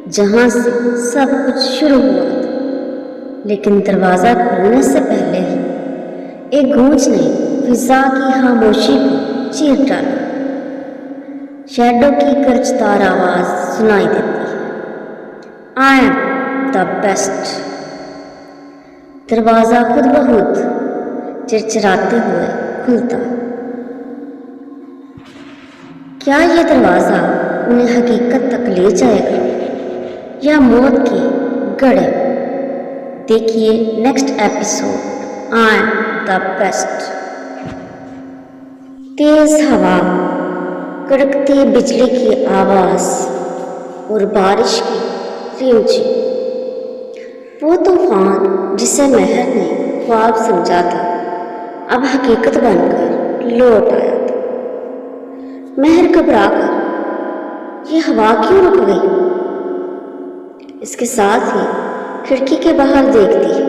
جہاں سے سب کچھ شروع ہوا تھا، لیکن دروازہ کھولنے سے پہلے ہی ایک گونج نے فضا کی خاموشی کو چیر ڈالا۔ شیڈو کی گرجدار آواز سنائی دیتی ہے، آئی ایم دا بیسٹ۔ دروازہ خود بخود چرچراتے ہوئے کھلتا۔ کیا یہ دروازہ انہیں حقیقت تک لے جائے گا یا موت کے گڑھے؟ دیکھیے next episode I am the best. تیز ہوا، کڑکتی بجلی کی آواز اور بارش کی ریمجھم، وہ طوفان جسے مہر نے خواب سمجھا تھا اب حقیقت بن کر لوٹ آیا تھا۔ مہر گھبرا کر یہ ہوا کیوں رک گئی؟ اس کے ساتھ ہی کھڑکی کے باہر دیکھتی ہے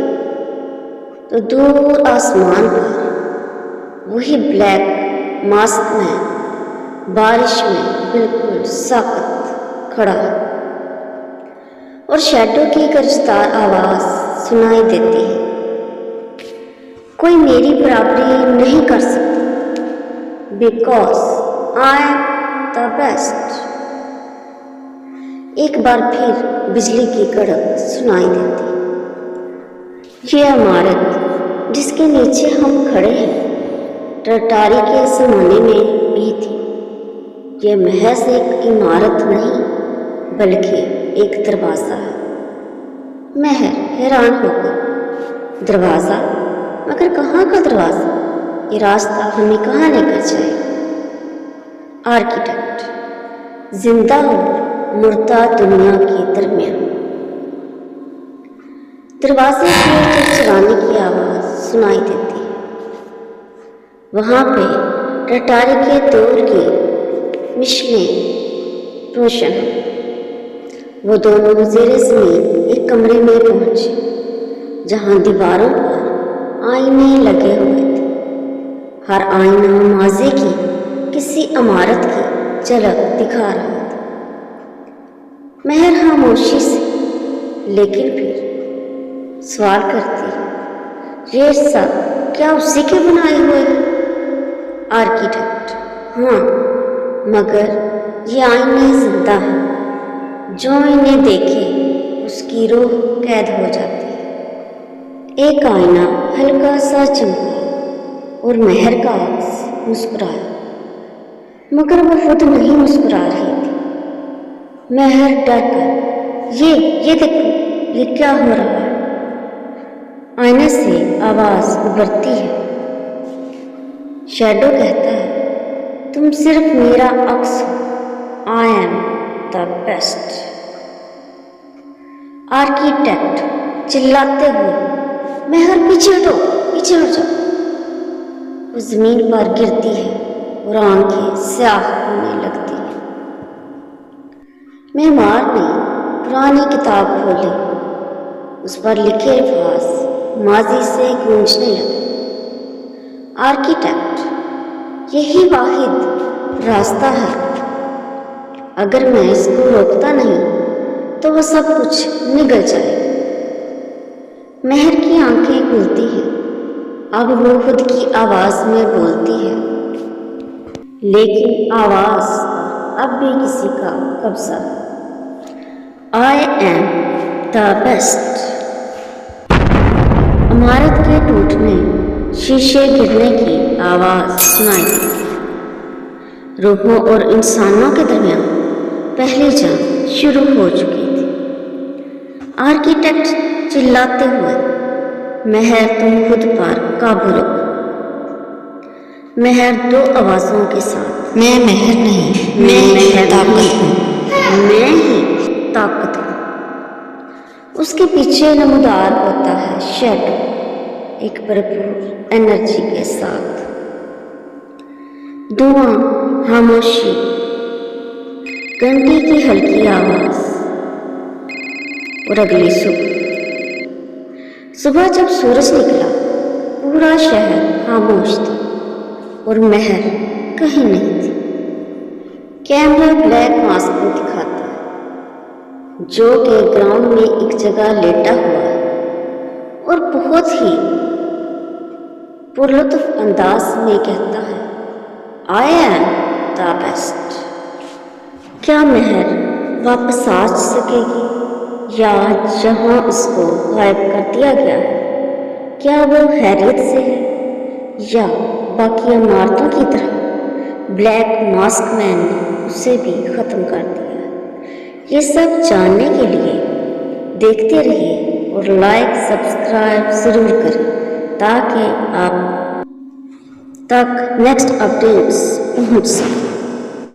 تو دور آسمان پر وہی بلیک ماسک مین بارش میں بالکل ساکت کھڑا ہے، اور شیڈو کی گرجدار آواز سنائی دیتی ہے، کوئی میری برابری نہیں کر سکتا because I am the best. ایک بار پھر بجلی کی کڑک سنائی دیتی۔ یہ عمارت جس کے نیچے ہم کھڑے ہیں ٹرٹاری کے زمانے میں بھی تھی۔ یہ محض ایک عمارت نہیں بلکہ ایک دروازہ ہے۔ مہر حیران ہو گئی، دروازہ؟ مگر کہاں کا دروازہ؟ یہ راستہ ہمیں کہاں لے کر جائے؟ آرکیٹیکٹ، زندہ اور مردہ دنیا کے درمیان۔ دروازے کے چرچرانے کی آواز سنائی دیتی ہے۔ وہاں پہ ٹٹاری کے دور کی مشلیں روشن ہیں۔ وہ دونوں زیر زمین ایک کمرے میں پہنچے جہاں دیواروں پر آئینے لگے ہوئے تھے۔ ہر آئینہ ماضی کی کسی عمارت کی جھلک دکھا رہا تھا۔ مہر خاموشی سے لیکن پھر سوال کرتی، یہ سب کیا اسی کے بنائے ہوئے ہیں؟ آرکیٹیکٹ، ہاں، مگر یہ آئینے زندہ ہیں، جو انہیں دیکھے اس کی روح قید ہو جاتی ہے۔ ایک آئینہ ہلکا سا چمکا اور مہر کا عکس مسکرایا، مگر وہ خود نہیں مسکرا رہی تھی۔ مہر ڈر کر، یہ دیکھو، یہ کیا ہو رہا ہے؟ آئینے سے آواز ابھرتی ہے۔ شیڈو کہتا ہے، تم صرف میرا عکس ہو، I am the best. Architect چلاتے ہوئے، مہر پیچھے ہٹو، پیچھے ہٹ جاؤ۔ وہ زمین پر گرتی ہے اور آنکھیں سیاہ ہونے لگتی ہیں۔ معمار نے پرانی کتاب کھولی، اس پر لکھے الفاظ ماضی سے گونجنے لگے۔ آرکیٹیکٹ، یہی واحد راستہ ہے، اگر میں اس کو روکتا نہیں تو وہ سب کچھ نگل جائے۔ مہر کی آنکھیں کھلتی ہیں، اب وہ خود کی آواز میں بولتی ہے، لیکن آواز اب بھی کسی کا قبضہ ہے۔ آئی ایم دا بیسٹ۔ عمارت کے ٹوٹنے، شیشے گرنے کی آواز سنائی دیتی ہے۔ روحوں اور انسانوں کے درمیان پہلی جنگ شروع ہو چکی تھی۔ آرکیٹیکٹ چلاتے ہوئے، مہر تم خود پر قابو رکھو۔ مہر دو آوازوں کے ساتھ، میں مہر نہیں، میں طاقت ہوں، میں ہی طاقت ہوں۔ اس کے پیچھے نمودار ہوتا ہے شیڈو، ایک بھرپور انرجی کے ساتھ۔ دھواں، خاموشی، گھنٹی کی ہلکی آواز، اور اگلی صبح جب سورج نکلا، پورا شہر خاموش تھا اور مہر کہیں نہیں تھی۔ کیمرہ بلیک ماسک کو دکھاتا ہے، جو کہ گراؤنڈ میں ایک جگہ لیٹا ہوا ہے اور بہت ہی پرلطف انداز میں کہتا ہے آئی ایم دا بیسٹ۔ کیا مہر واپس آ سکے گی یا جہاں اس کو غائب کر دیا گیا ہے کیا وہ خیریت سے ہے یا باقی عمارتوں کی طرح بلیک ماسک مین نے اسے بھی ختم کر دیا؟ یہ سب جاننے کے لیے دیکھتے رہیے اور لائک سبسکرائب ضرور کریں تاکہ آپ تک نیکسٹ اپڈیٹس پہنچ سکیں۔